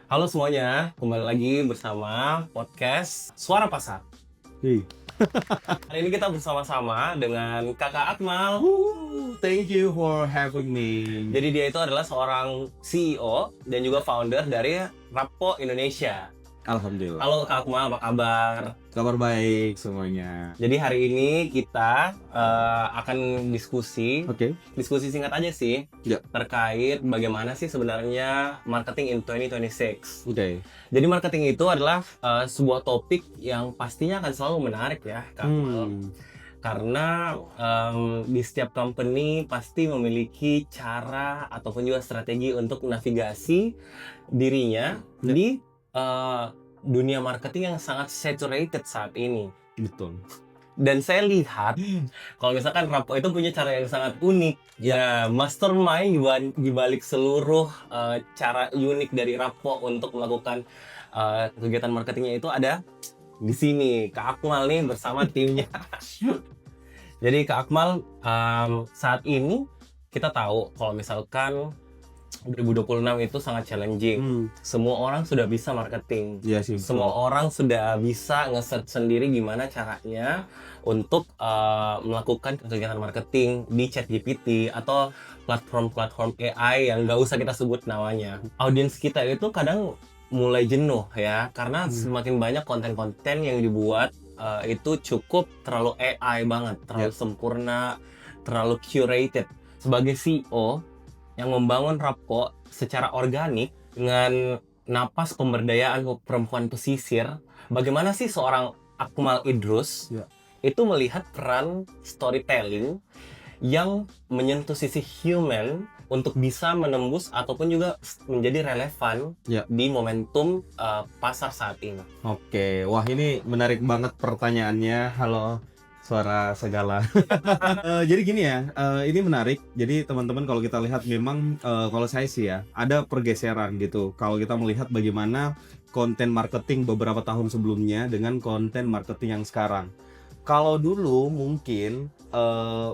Halo semuanya, kembali lagi bersama podcast Suara Pasar. Hey. Hari ini kita bersama-sama dengan Kakak Akmal. Thank you for having me. Jadi dia itu adalah seorang CEO dan juga founder dari Rappo Indonesia. Alhamdulillah. Halo Kak Akmal, apa kabar? Kabar baik semuanya. Jadi hari ini kita akan diskusi singkat aja sih, Ya. terkait bagaimana sih sebenarnya marketing in 2026. Oke. Jadi marketing itu adalah sebuah topik yang pastinya akan selalu menarik ya, Kak Akmal. Karena di setiap company pasti memiliki cara ataupun juga strategi untuk navigasi dirinya di dunia marketing yang sangat saturated saat ini. Betul. Dan saya lihat kalau misalkan Rappo itu punya cara yang sangat unik. Ya, mastermind di balik seluruh cara unik dari Rappo untuk melakukan kegiatan marketingnya itu ada di sini Kak Akmal nih bersama timnya. Jadi Kak Akmal, saat ini kita tahu kalau misalkan 2026 itu sangat challenging. Semua orang sudah bisa marketing. Iya sih. Semua orang sudah bisa nge-search sendiri gimana caranya untuk melakukan kegiatan marketing di ChatGPT atau platform-platform AI yang nggak usah kita sebut namanya. Audiens kita itu kadang mulai jenuh ya, karena semakin banyak konten-konten yang dibuat itu cukup terlalu AI banget, terlalu sempurna, terlalu curated. Sebagai CEO yang membangun Rappo secara organik dengan napas pemberdayaan perempuan pesisir, bagaimana sih seorang Akmal Idrus itu melihat peran storytelling yang menyentuh sisi human untuk bisa menembus ataupun juga menjadi relevan di momentum pasar saat ini? Oke, wah ini menarik banget pertanyaannya. Halo Suara Segala. Jadi gini ya, ini menarik. Jadi teman-teman kalau kita lihat memang kalau saya sih ya ada pergeseran gitu. Kalau kita melihat bagaimana konten marketing beberapa tahun sebelumnya dengan konten marketing yang sekarang. Kalau dulu mungkin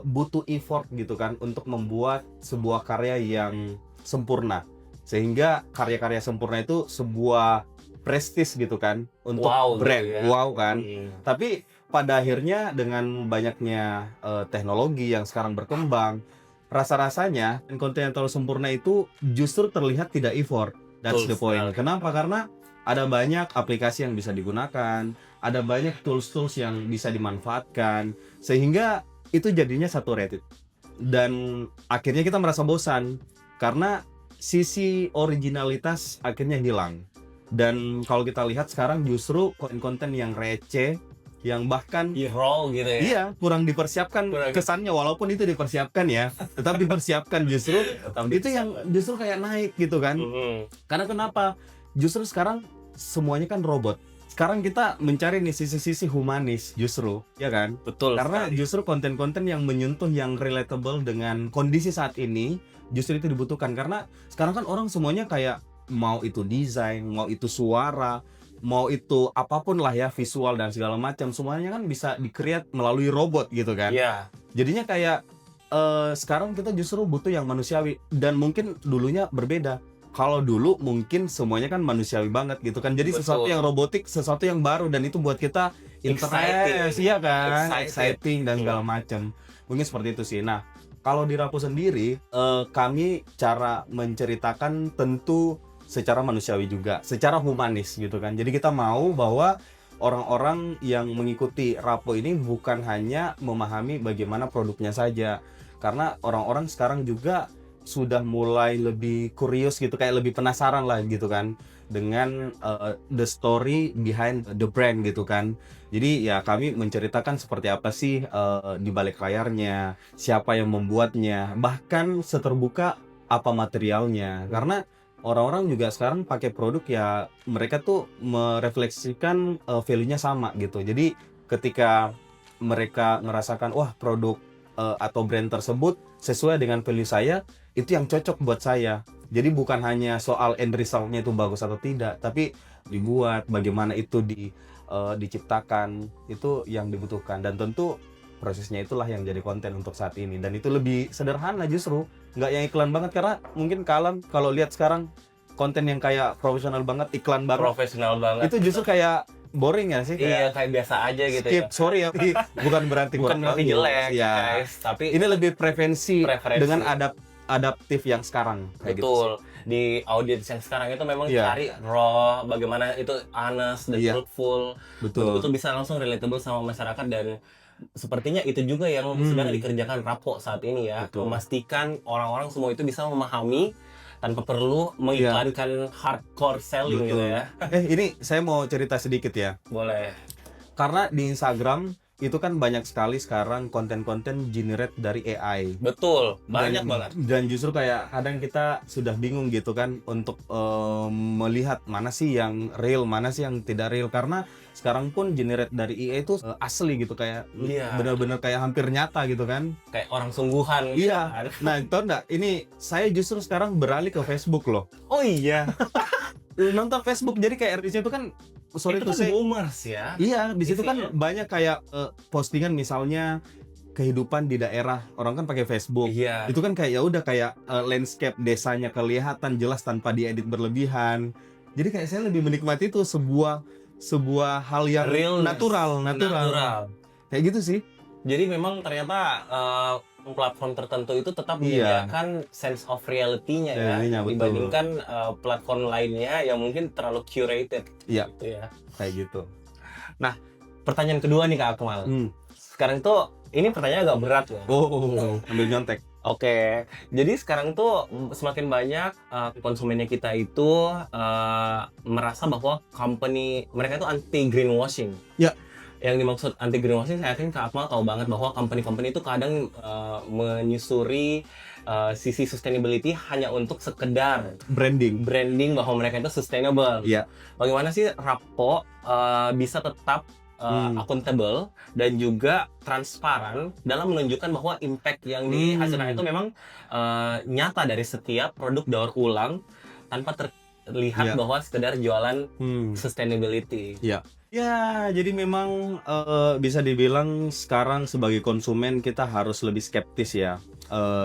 butuh effort gitu kan untuk membuat sebuah karya yang sempurna. Sehingga karya-karya sempurna itu sebuah prestis gitu kan untuk brand. Gitu ya. Wow kan. Tapi pada akhirnya dengan banyaknya teknologi yang sekarang berkembang, rasa-rasanya konten yang terlalu sempurna itu justru terlihat tidak effort. That's the point. Kenapa? Karena ada banyak aplikasi yang bisa digunakan, ada banyak tools-tools yang bisa dimanfaatkan, sehingga itu jadinya saturated. Dan akhirnya kita merasa bosan, karena sisi originalitas akhirnya hilang. Dan kalau kita lihat sekarang justru konten-konten yang receh, yang bahkan raw gitu ya. Iya, kurang dipersiapkan kesannya, walaupun itu dipersiapkan ya, tetap dipersiapkan justru itu yang justru kayak naik gitu kan. Karena kenapa? Justru sekarang semuanya kan robot. Sekarang kita mencari nih sisi-sisi humanis justru, ya kan? Betul. Karena justru konten-konten yang menyentuh, yang relatable dengan kondisi saat ini, justru itu dibutuhkan. Karena sekarang kan orang semuanya kayak mau itu desain, mau itu suara, mau itu apapun lah ya, visual dan segala macam, semuanya kan bisa di-create melalui robot gitu kan. Iya. Jadinya kayak sekarang kita justru butuh yang manusiawi, dan mungkin dulunya berbeda. Kalau dulu mungkin semuanya kan manusiawi banget gitu kan. Jadi sesuatu yang robotik, sesuatu yang baru, dan itu buat kita interest, iya kan, exciting dan segala macam. Mungkin seperti itu sih. Nah, kalau di Rappo sendiri, kami cara menceritakan tentu secara manusiawi juga, secara humanis gitu kan. Jadi kita mau bahwa orang-orang yang mengikuti Rappo ini bukan hanya memahami bagaimana produknya saja, karena orang-orang sekarang juga sudah mulai lebih curious gitu, kayak lebih penasaran lah gitu kan dengan the story behind the brand gitu kan. Jadi ya kami menceritakan seperti apa sih di balik layarnya, siapa yang membuatnya, bahkan seterbuka apa materialnya. Karena orang-orang juga sekarang pakai produk ya, mereka tuh merefleksikan value-nya sama gitu. Jadi ketika mereka merasakan wah produk atau brand tersebut sesuai dengan value saya, itu yang cocok buat saya. Jadi bukan hanya soal end result-nya itu bagus atau tidak, tapi dibuat bagaimana itu diciptakan, itu yang dibutuhkan. Dan tentu prosesnya itulah yang jadi konten untuk saat ini, dan itu lebih sederhana justru, nggak yang iklan banget. Karena mungkin kalau lihat sekarang konten yang kayak profesional banget, iklan banget, Profesional banget. itu justru kayak boring ya sih? Iya, kayak biasa aja gitu Skip, ya. sorry ya, bukan berarti Bukan kurang berarti bagus. jelek, Ya. guys, tapi Ini lebih preferensi dengan Preferensi. adaptif yang sekarang kayak gitu sih. betul. Di audiens yang sekarang itu memang Iya. cari raw, bagaimana itu honest dan Iya. truthful. Betul. Betul-betul bisa langsung relatable sama masyarakat, dan sepertinya itu juga yang sedang dikerjakan Rapo saat ini ya. Betul. Memastikan orang-orang semua itu bisa memahami tanpa perlu mengiklankan hardcore selling gitu ya. Ini saya mau cerita sedikit ya. Boleh. Karena di Instagram itu kan banyak sekali sekarang konten-konten generate dari AI. Betul, banyak banget. Dan justru kayak kadang kita sudah bingung gitu kan untuk melihat mana sih yang real, mana sih yang tidak real, karena sekarang pun generate dari AI itu asli gitu, kayak Iya. benar-benar kayak hampir nyata gitu kan. Kayak orang sungguhan. Iya. Nah, tau nggak? Ini saya justru sekarang beralih ke Facebook loh. Oh iya. Nonton Facebook, jadi kayak di situ kan sorry Itu tuh kan saya. boomers ya. Iya, di situ kan Isinya. banyak kayak postingan misalnya kehidupan di daerah, orang kan pakai Facebook. Iya. Itu kan kayak ya udah kayak landscape desanya kelihatan jelas tanpa diedit berlebihan. Jadi kayak saya lebih menikmati itu sebuah hal yang Realness. natural. Kayak gitu sih. Jadi memang ternyata platform tertentu itu tetap Iya. menyediakan sense of reality-nya ya, Reality-nya, betul. dibandingkan platform lainnya yang mungkin terlalu curated. Iya. Gitu ya. Kayak gitu. Pertanyaan kedua nih Kak Akmal. Sekarang tuh ini pertanyaan agak berat ya. Oh, ambil nyontek. Oke, jadi sekarang tuh semakin banyak konsumennya kita itu merasa bahwa company mereka itu anti greenwashing. Ya. Yang dimaksud anti greenwashing, saya yakin Kak Akmal tahu banget bahwa company-company itu kadang menyusuri sisi sustainability hanya untuk sekedar Branding. branding bahwa mereka itu sustainable. Iya. Bagaimana sih Rapo bisa tetap accountable dan juga transparan dalam menunjukkan bahwa impact yang dihasilkan itu memang nyata dari setiap produk daur ulang tanpa terlihat Iya. bahwa sekedar jualan sustainability. Ya, jadi memang bisa dibilang sekarang sebagai konsumen kita harus lebih skeptis ya.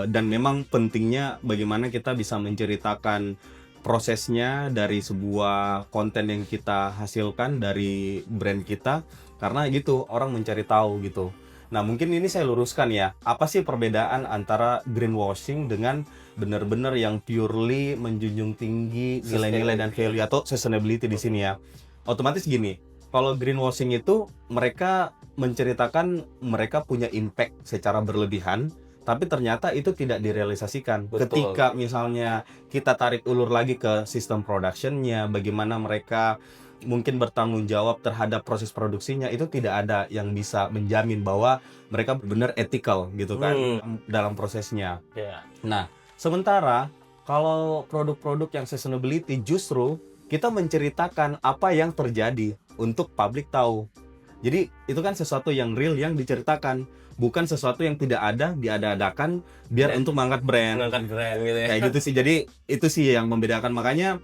Dan memang pentingnya bagaimana kita bisa menceritakan prosesnya dari sebuah konten yang kita hasilkan dari brand kita, karena gitu orang mencari tahu gitu. Nah, mungkin ini saya luruskan ya. Apa sih perbedaan antara greenwashing dengan benar-benar yang purely menjunjung tinggi nilai-nilai dan value atau sustainability di sini ya. Otomatis gini, kalau greenwashing itu mereka menceritakan mereka punya impact secara berlebihan, tapi ternyata itu tidak direalisasikan. Betul. Ketika misalnya kita tarik ulur lagi ke sistem productionnya, bagaimana mereka mungkin bertanggung jawab terhadap proses produksinya, itu tidak ada yang bisa menjamin bahwa mereka benar ethical gitu kan dalam prosesnya. Ya. Nah, sementara kalau produk-produk yang sustainability justru kita menceritakan apa yang terjadi untuk publik tahu. Jadi itu kan sesuatu yang real yang diceritakan, bukan sesuatu yang tidak ada diada-adakan biar untuk mengangkat brand. Mengangkat brand gitu ya. Kayak gitu sih. Jadi itu sih yang membedakan. Makanya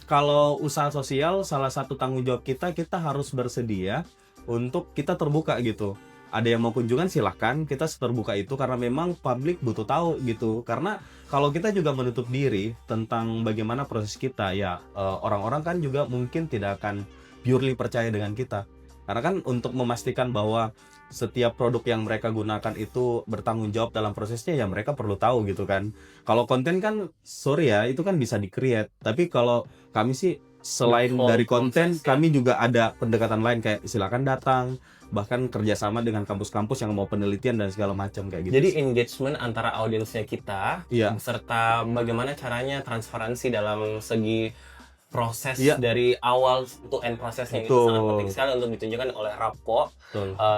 kalau usaha sosial, salah satu tanggung jawab kita harus bersedia untuk kita terbuka gitu. Ada yang mau kunjungan silahkan, kita terbuka itu karena memang publik butuh tahu gitu. Karena kalau kita juga menutup diri tentang bagaimana proses kita, ya orang-orang kan juga mungkin tidak akan purely percaya dengan kita. Karena kan untuk memastikan bahwa setiap produk yang mereka gunakan itu bertanggung jawab dalam prosesnya, ya mereka perlu tahu gitu kan. Kalau konten kan, sorry ya, itu kan bisa di-create. Tapi kalau kami sih selain dari konten, kami juga ada pendekatan lain kayak silakan datang, bahkan kerjasama dengan kampus-kampus yang mau penelitian dan segala macam kayak gitu. Jadi engagement antara audiensnya kita, serta bagaimana caranya transparansi dalam segi proses dari awal to end prosesnya itu sangat penting sekali untuk ditunjukkan oleh Rapo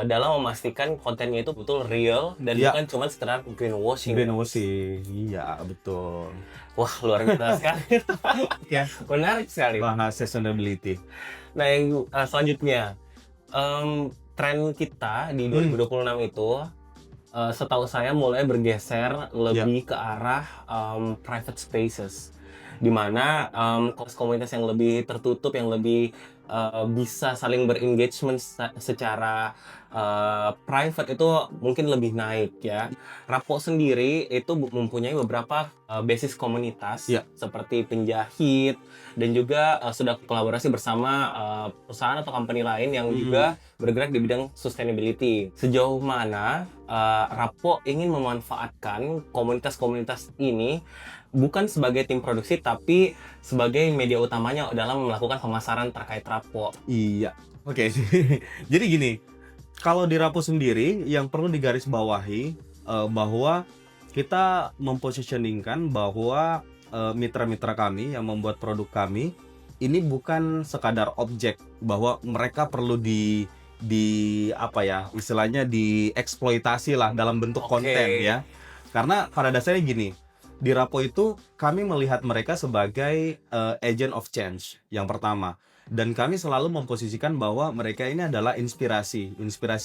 dalam memastikan kontennya itu betul real dan bukan cuma sekedar greenwashing. Iya betul. Wah, luar biasa sekali. Ya, menarik sekali. Bahas sustainability. Nah, yang selanjutnya tren kita di 2026 itu setahu saya mulai bergeser lebih ke arah private spaces. di mana komunitas yang lebih tertutup, yang lebih bisa saling berengagement secara private itu mungkin lebih naik ya. Rapo sendiri itu mempunyai beberapa basis komunitas Iya. seperti penjahit dan juga sudah kolaborasi bersama perusahaan atau company lain yang juga bergerak di bidang sustainability. Sejauh mana Rapo ingin memanfaatkan komunitas-komunitas ini bukan sebagai tim produksi tapi sebagai media utamanya dalam melakukan pemasaran terkait Rapo. Iya. Oke. Jadi gini, kalau di Rapo sendiri yang perlu digarisbawahi bahwa kita mempositioningkan bahwa mitra-mitra kami yang membuat produk kami ini bukan sekadar objek, bahwa mereka perlu di apa ya, istilahnya dieksploitasi lah dalam bentuk Oke. konten ya. Karena pada dasarnya gini, di Rapo itu kami melihat mereka sebagai agent of change yang pertama. Dan kami selalu memposisikan bahwa mereka ini adalah inspirasi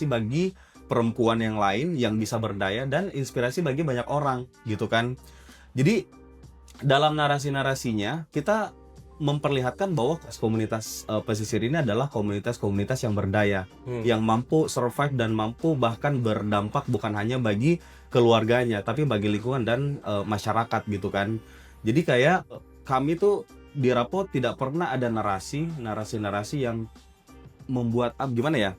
bagi perempuan yang lain yang bisa berdaya dan inspirasi bagi banyak orang gitu kan. Jadi dalam narasi-narasinya kita memperlihatkan bahwa komunitas pesisir ini adalah komunitas-komunitas yang berdaya, yang mampu survive dan mampu bahkan berdampak bukan hanya bagi keluarganya tapi bagi lingkungan dan masyarakat gitu kan. Jadi kayak kami tuh di Rapo tidak pernah ada narasi-narasi yang membuat gimana ya?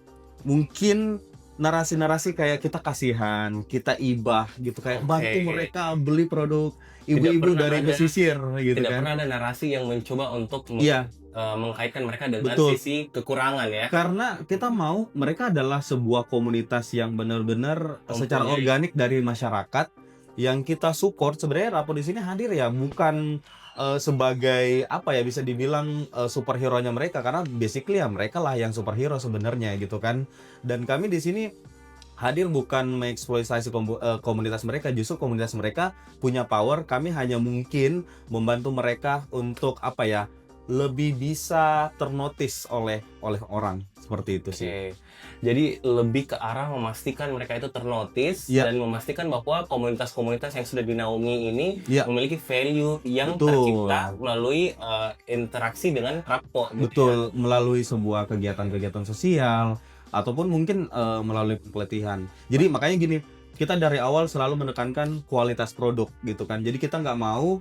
Mungkin narasi-narasi kayak kita kasihan, kita ibah gitu, kayak bantu mereka beli produk ibu-ibu dari pesisir gitu Tidak kan. pernah ada narasi yang mencoba untuk Iya, mengkaitkan mereka dengan betul. sisi kekurangan ya. Karena kita mau mereka adalah sebuah komunitas yang benar-benar secara Mempunyai- organik dari masyarakat yang kita support. Sebenarnya Rapo di sini hadir ya bukan sebagai apa ya, bisa dibilang superhero-nya mereka, karena basically ya mereka lah yang superhero sebenarnya gitu kan. Dan kami di sini hadir bukan mengeksploitasi komunitas mereka, justru komunitas mereka punya power. Kami hanya mungkin membantu mereka untuk apa ya, lebih bisa ternotis oleh orang, seperti itu sih. Oke. Jadi lebih ke arah memastikan mereka itu ternotis Iya. dan memastikan bahwa komunitas-komunitas yang sudah dinaungi ini Iya. memiliki value yang Betul. tercipta melalui interaksi dengan Rapo. Gitu ya. Betul, melalui sebuah kegiatan-kegiatan sosial ataupun mungkin melalui pelatihan. Jadi makanya gini, kita dari awal selalu menekankan kualitas produk gitu kan. Jadi kita nggak mau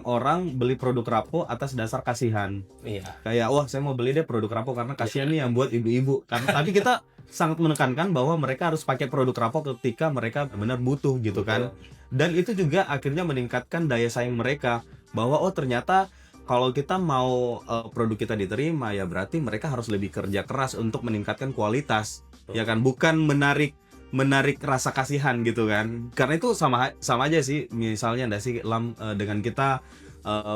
orang beli produk Rapo atas dasar kasihan. Iya. Kayak wah saya mau beli deh produk Rapo karena kasihan nih yang buat ibu-ibu. Tapi kita sangat menekankan bahwa mereka harus pakai produk Rapo ketika mereka benar butuh gitu kan. Dan itu juga akhirnya meningkatkan daya saing mereka, bahwa oh ternyata kalau kita mau produk kita diterima ya berarti mereka harus lebih kerja keras untuk meningkatkan kualitas. Ya kan, bukan menarik rasa kasihan gitu kan. Karena itu sama aja sih, misalnya nggak sih Lam, dengan kita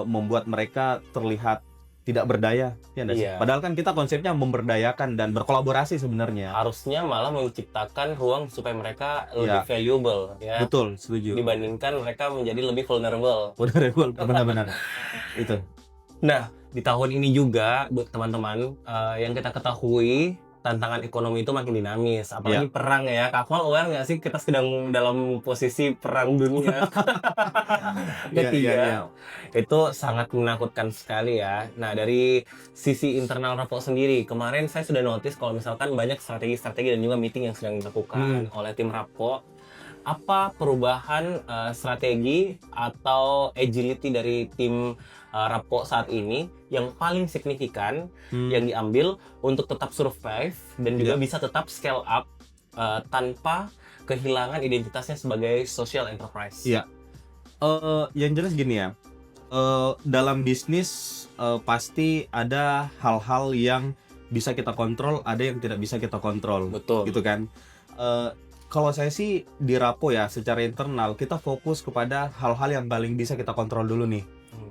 membuat mereka terlihat tidak berdaya ya nggak sih? Iya. Padahal kan kita konsepnya memberdayakan dan berkolaborasi sebenarnya. Harusnya malah menciptakan ruang supaya mereka lebih Iya. valuable ya. Betul, setuju. Dibandingkan mereka menjadi lebih vulnerable. Benar-benar itu. Nah, di tahun ini juga buat teman-teman yang kita ketahui tantangan ekonomi itu makin dinamis, apalagi perang ya. Kak Akmal aware nggak sih kita sedang dalam posisi perang dunia ketiga? Iya. Itu sangat menakutkan sekali ya. Nah, dari sisi internal Rapo sendiri, kemarin saya sudah notice kalau misalkan banyak strategi-strategi dan juga meeting yang sedang dilakukan oleh tim Rapo. Apa perubahan strategi atau agility dari tim Rapo saat ini yang paling signifikan yang diambil untuk tetap survive dan juga bisa tetap scale up tanpa kehilangan identitasnya sebagai social enterprise? Iya. Yang jelas gini ya, dalam bisnis pasti ada hal-hal yang bisa kita kontrol, ada yang tidak bisa kita kontrol. Betul. Gitu kan. Kalau saya sih di Rapo ya, secara internal kita fokus kepada hal-hal yang paling bisa kita kontrol dulu nih.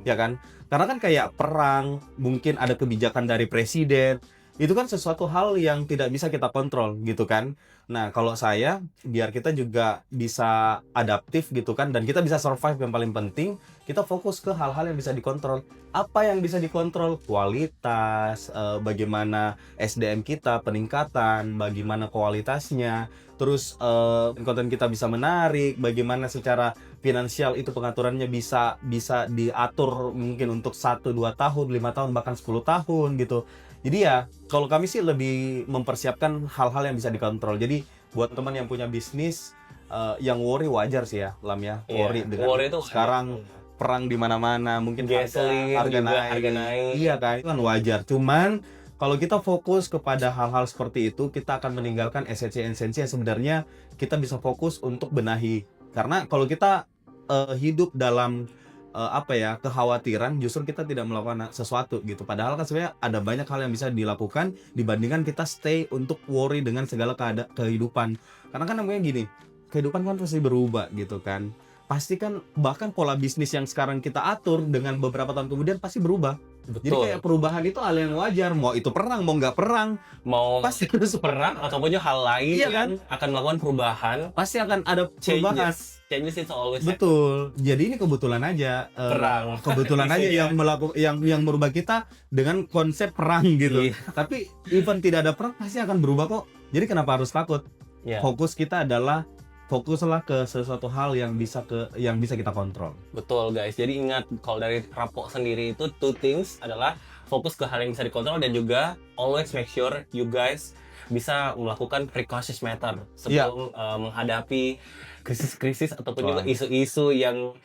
Ya kan? Karena kan kayak perang, mungkin ada kebijakan dari presiden, itu kan sesuatu hal yang tidak bisa kita kontrol gitu kan. Nah, kalau saya biar kita juga bisa adaptif gitu kan, dan kita bisa survive, yang paling penting kita fokus ke hal-hal yang bisa dikontrol. Apa yang bisa dikontrol? Kualitas, bagaimana SDM kita, peningkatan, bagaimana kualitasnya, terus konten kita bisa menarik, bagaimana secara finansial itu pengaturannya bisa bisa diatur mungkin untuk 1-2 tahun, 5 tahun, bahkan 10 tahun gitu. Jadi ya kalau kami sih lebih mempersiapkan hal-hal yang bisa dikontrol. Jadi buat teman yang punya bisnis yang worry wajar sih ya, Lam ya. Iya, Worry dengan worry itu sekarang perang di mana-mana, mungkin gasoline harga juga, naik. harga naik. Iya kan, itu kan wajar. Cuman kalau kita fokus kepada hal-hal seperti itu, kita akan meninggalkan esensi-esensi yang sebenarnya kita bisa fokus untuk benahi. Karena kalau kita hidup dalam kekhawatiran, justru kita tidak melakukan sesuatu gitu. Padahal kan sebenarnya ada banyak hal yang bisa dilakukan dibandingkan kita stay untuk worry dengan segala kehidupan. Karena kan namanya gini, kehidupan kan pasti berubah gitu kan. Pasti kan bahkan pola bisnis yang sekarang kita atur dengan beberapa tahun kemudian pasti berubah. Jadi Betul. kayak perubahan itu hal yang wajar, mau itu perang mau nggak perang Mau pasti harus perang ataupun hal lain Iya kan? yang akan melakukan perubahan. pasti akan ada perubahan. Changes is always Betul. Jadi ini kebetulan aja perang. kebetulan aja Iya. yang merubah kita dengan konsep perang gitu. Iya. Tapi even tidak ada perang pasti akan berubah kok. Jadi kenapa harus takut? Ya, Fokus kita adalah fokuslah ke sesuatu hal yang bisa kita kontrol. betul guys. Jadi ingat kalau dari Rapo sendiri itu two things adalah fokus ke hal yang bisa dikontrol dan juga always make sure you guys bisa melakukan precautions matter sebelum menghadapi krisis-krisis ataupun juga Wah. isu-isu yang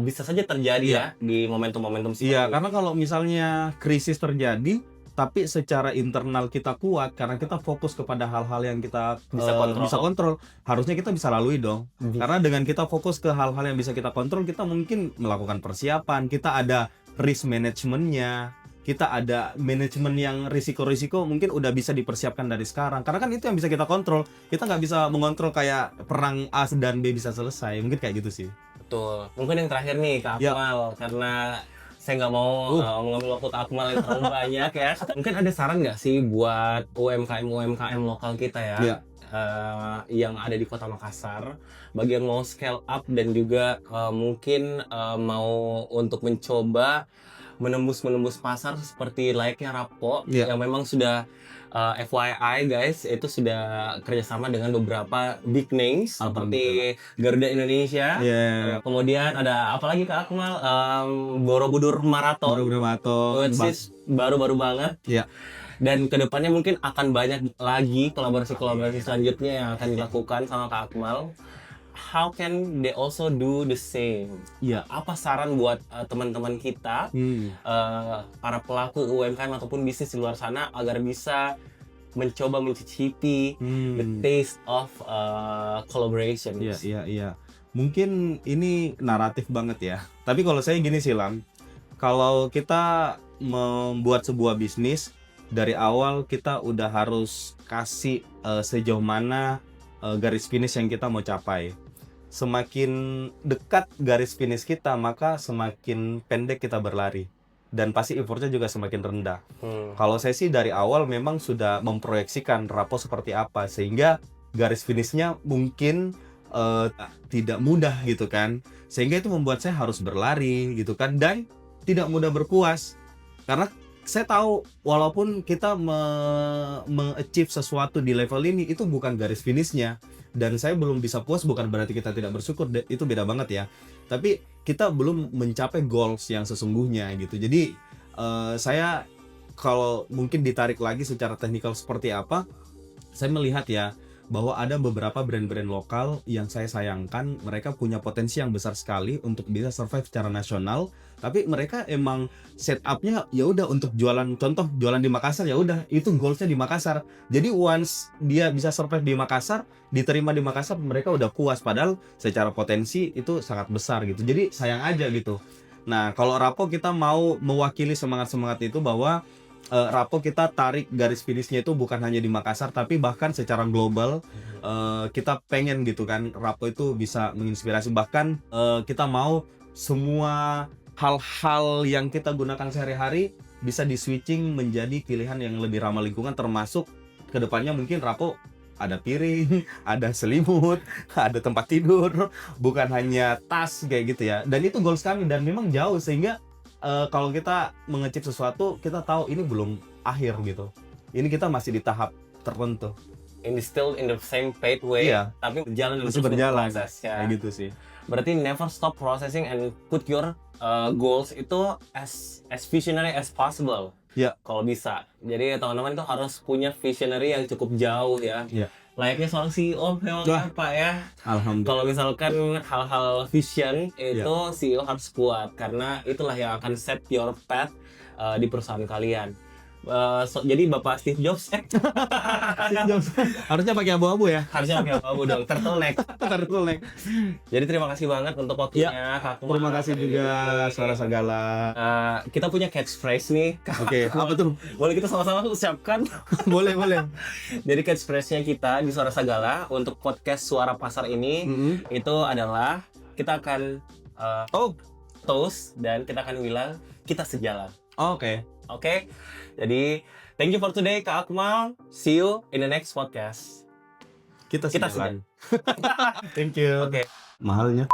bisa saja terjadi ya di momentum-momentum seperti Iya, ini. karena kalau misalnya krisis terjadi tapi secara internal kita kuat karena kita fokus kepada hal-hal yang kita Bisa kontrol. harusnya kita bisa lalui dong. Karena dengan kita fokus ke hal-hal yang bisa kita kontrol, kita mungkin melakukan persiapan, kita ada risk manajemennya, kita ada manajemen yang risiko-risiko mungkin udah bisa dipersiapkan dari sekarang. Karena kan itu yang bisa kita kontrol. Kita nggak bisa mengontrol kayak perang A dan B bisa selesai. Mungkin kayak gitu sih. Betul. Mungkin yang terakhir nih Kak Ya. Akmal, karena saya nggak mau mengambil waktu Kak Akmal yang terlalu banyak ya. Mungkin ada saran nggak sih buat UMKM lokal kita ya? Ya. Yang ada di Kota Makassar, bagi yang mau scale up dan juga mungkin mau untuk mencoba menembus pasar seperti layaknya Rapo Ya. yang memang sudah FYI guys, itu sudah kerjasama dengan beberapa big names seperti Garuda Indonesia. Ya. Kemudian ada apa lagi Kak Akmal? Borobudur Marathon. Borobudur Marathon. Which is baru-baru banget. Ya. Dan kedepannya mungkin akan banyak lagi kolaborasi-kolaborasi selanjutnya yang akan dilakukan sama Kak Akmal. How can they also do the same? Iya. Apa saran buat teman-teman kita, para pelaku UMKM ataupun bisnis di luar sana agar bisa mencoba mencicipi the taste of collaboration? Iya. Mungkin ini naratif banget ya. Tapi kalau saya gini sih Lam, kalau kita membuat sebuah bisnis dari awal kita udah harus kasih sejauh mana garis finish yang kita mau capai. Semakin dekat garis finish kita, maka semakin pendek kita berlari. Dan pasti effortnya juga semakin rendah. Kalau saya sih dari awal memang sudah memproyeksikan Rapo seperti apa, sehingga garis finishnya mungkin tidak mudah gitu kan. Sehingga itu membuat saya harus berlari gitu kan, dan tidak mudah berpuas. Karena saya tahu walaupun kita me-achieve sesuatu di level ini, itu bukan garis finishnya. Dan saya belum bisa puas bukan berarti kita tidak bersyukur, itu beda banget ya. Tapi kita belum mencapai goals yang sesungguhnya gitu. Jadi saya kalau mungkin ditarik lagi secara teknikal seperti apa, saya melihat ya bahwa ada beberapa brand-brand lokal yang saya sayangkan, mereka punya potensi yang besar sekali untuk bisa survive secara nasional, tapi mereka emang setupnya ya udah untuk jualan, contoh jualan di Makassar, ya udah itu goalsnya di Makassar. Jadi once dia bisa survive di Makassar, diterima di Makassar, mereka udah puas, padahal secara potensi itu sangat besar gitu. Jadi sayang aja gitu. Nah kalau Rapo kita mau mewakili semangat-semangat itu, bahwa Rapo kita tarik garis finishnya itu bukan hanya di Makassar, tapi bahkan secara global. Kita pengen gitu kan Rapo itu bisa menginspirasi, bahkan kita mau semua hal-hal yang kita gunakan sehari-hari bisa di switching menjadi pilihan yang lebih ramah lingkungan, termasuk kedepannya mungkin Rapo ada piring, ada selimut, ada tempat tidur, bukan hanya tas kayak gitu ya. Dan itu goals kami dan memang jauh, sehingga kalau kita mengecip sesuatu, kita tahu ini belum akhir gitu. Ini kita masih di tahap tertentu. Ini still in the same pathway, Iya. tapi berjalan Masih berjalan. prosesnya. Kayak gitu sih. Berarti never stop processing and put your goals itu as visionary as possible. Iya. Kalau bisa. Jadi teman-teman itu harus punya visionary yang cukup jauh ya. Iya. Layaknya seorang CEO memang Wah. Pak ya. Alhamdulillah. Kalau misalkan hal-hal vision itu CEO harus kuat karena itulah yang akan set your path di perusahaan kalian. Jadi Bapak Steve Jobs Harusnya pakai abu-abu ya. harusnya pakai abu dong, turtleneck. Turtleneck. Jadi terima kasih banget untuk waktunya Kak Akmal. Terima kasih juga Suara Sagala. Kita punya catchphrase nih. Oke, apa tuh? Boleh kita sama-sama ucapkan? Boleh. Jadi catchphrase-nya kita di Suara Sagala untuk podcast Suara Pasar ini itu adalah kita akan toast dan kita akan bilang kita sejalan. Oke. Oke? Jadi thank you for today Kak Akmal. See you in the next podcast. Kita Kita sejalan. Thank you. Oke. Mahalnya.